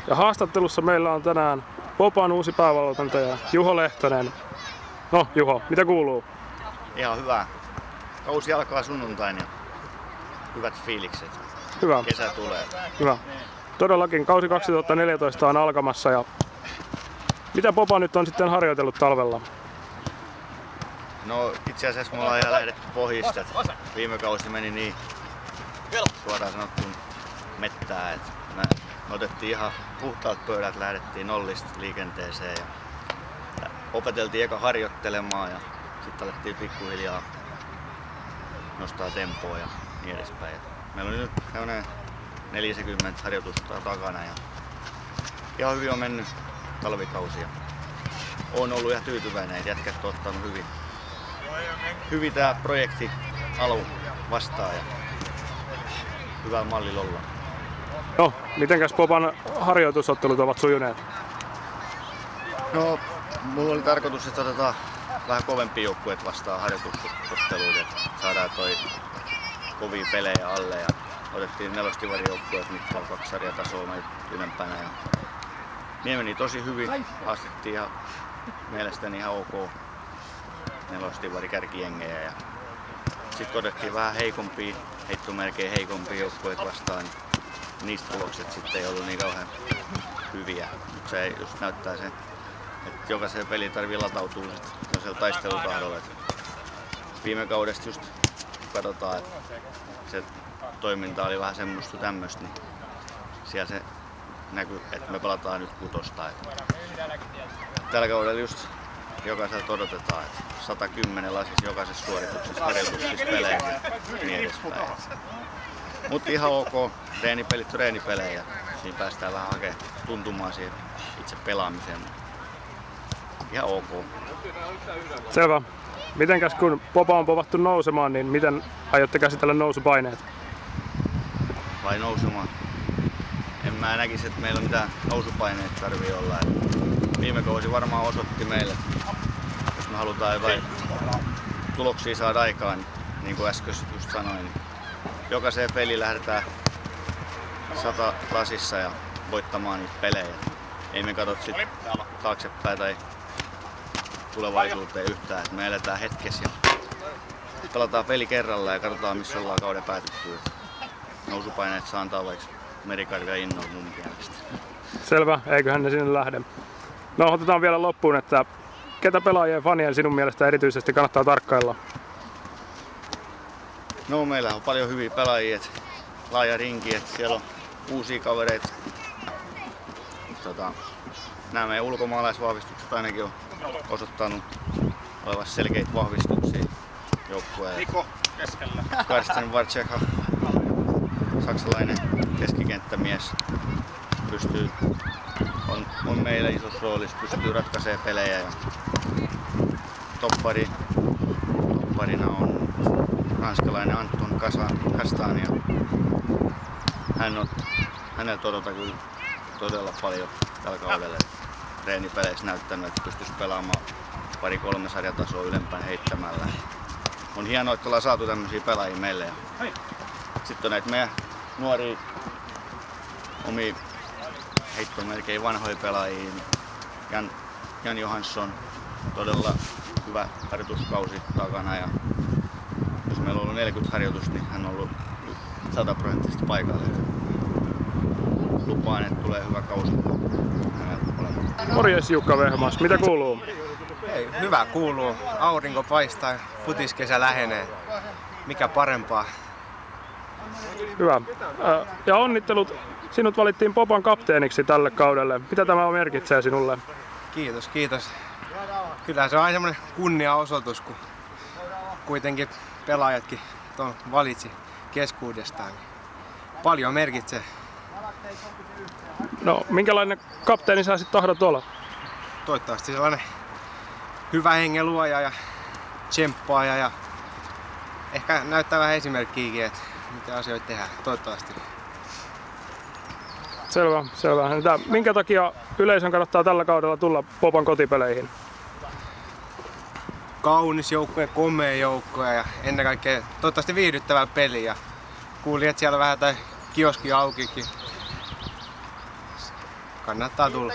Ja haastattelussa meillä on tänään Popan uusi päävalmentaja Juho Lehtonen. No Juho, mitä kuuluu? Ihan hyvä. Kausi alkaa sunnuntain ja hyvät fiilikset. Hyvä. Kesä tulee. Hyvä. Todellakin kausi 2014 on alkamassa ja mitä Popa nyt on sitten harjoitellut talvella? No itse asiassa me ollaan ihan lähdetty pohjista. Viime kausi meni niin suoraan sanottuun mettään, että me otettiin ihan puhtaat pöydät, lähdettiin nollista liikenteeseen ja opeteltiin eka harjoittelemaan ja sitten alettiin pikkuhiljaa nostaa tempoa ja niin edespäin. Meillä oli nyt 40 harjoitusta takana ja ihan hyvin on mennyt talvikausi ja olen ollut ihan tyytyväinen, että jätkät on ottanut hyvin tää projekti alun vastaan ja hyvällä mallilla ollaan. No, mitenkäs Popan harjoitusottelut ovat sujuneet? No, mulla oli tarkoitus, että otetaan vähän kovempia joukkueet vastaan harjoitusotteluita, että saadaan toi kovia pelejä alle ja otettiin nelostivarijoukkueet, mitkä on 2 sarjatasoa ylempänä ja ne meni tosi hyvin, haastettiin ihan mielestäni ihan ok nelostivari kärkijengejä ja sitten otettiin vähän heikompia, heittomerkein heikompia joukkueet vastaan, niin niistä tulokset sitten ei ollut niin kauhean hyviä, mutta se just näyttää sen, että jokaiseen peliin tarvii latautua sitten taistelutahdolla. Viime kaudesta just katsotaan, että se toiminta oli vähän semmoista tämmöistä, niin siellä se näkyy, että me pelataan nyt kutosta. Tällä kaudella just jokaiselta odotetaan, että 110 lasissa jokaisessa suorituksessa, harjoituksissa, peleissä ja niin edespäin. Mutta ihan ok, treenipelejä. Siinä päästään vähän hakemaan tuntumaan siihen itse pelaamiseen. Ihan ok. Selvä. Mitenkäs kun Popa on povattu nousemaan, niin miten aiotte käsitellä nousupaineet? Vai nousemaan? En mä näkisi, että meillä mitään nousupaineet tarvii olla. Viime kausi varmaan osoitti meille, jos me halutaan jotain tuloksia saada aikaan, niin kuin äsken just sanoin, niin jokaiseen peliin lähdetään 100 lasissa ja voittamaan niitä pelejä. Ei me katsota sit taaksepäin tai tulevaisuuteen yhtään, että me eletään hetkessä ja pelataan peli kerralla ja katsotaan missä ollaan kauden päätyttyä. Nousupaineet saa antaa vaikka Merikarvia innoon mun mielestä. Selvä, eiköhän ne sinne lähde. No otetaan vielä loppuun, että ketä pelaajien fanien sinun mielestä erityisesti kannattaa tarkkailla? No meillä on paljon hyviä pelaajia, laaja rinki, että siellä on uusia kavereita. Nämä meidän ulkomaalaisvahvistukset ainakin on osoittanut olevan selkeitä vahvistuksia joukkueelle. Niko keskellä. Karsten Varceka, saksalainen keskikenttämies, on meillä isossa roolissa, pystyy ratkaisemaan pelejä. Ja topparina on ranskalainen Anton Kastan ja häneltä odotan kyllä todella paljon tällä kaudella. Treenipeleissä näyttänyt, että pystyisi pelaamaan 2-3 sarjatasoa ylempään heittämällä. On hienoa, että ollaan saatu tämmöisiä pelaajia meille. Sitten on näitä meidän nuoria omia heittomerkein vanhoja pelaajia. Jan Johansson, todella hyvä harjoituskausi takana. Ja jos meillä on ollut 40 harjoitusta, niin hän on ollut 100% paikalla. Lupaan, että tulee hyvä kausi. Morjes Jukka Vehmas, mitä kuuluu? Ei, hyvä kuuluu. Aurinko paistaa, futiskesä lähenee. Mikä parempaa? Hyvä. Ja onnittelut. Sinut valittiin Popan kapteeniksi tälle kaudelle. Mitä tämä merkitsee sinulle? Kiitos, kiitos. Kyllä se on aina semmoinen kunniaosoitus, kun kuitenkin pelaajatkin ton valitsi keskuudestaan. Paljon merkitsee. No, minkälainen kapteeni sä sit tahdot olla? Toivottavasti sellainen hyvä hengen luoja ja tsemppaaja ja ehkä näyttää vähän esimerkkiäkin, että mitä asioita tehdään. Toivottavasti. Selvä. Minkä takia yleisön kannattaa tällä kaudella tulla Popan kotipeleihin? Kaunis joukkue, komea joukkue ja ennen kaikkea toivottavasti viihdyttävää peliä. Kuulin, että siellä on vähän tai kioski aukikin. kannattaa tulla.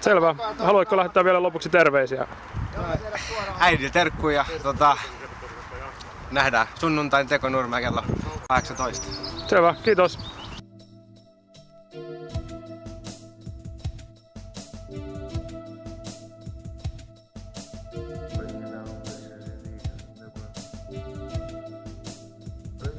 Selvä. Haluatko lähettää vielä lopuksi terveisiä? Äidille terkkuja ja nähdään sunnuntain teko Nurmea kello 18. Selvä, kiitos.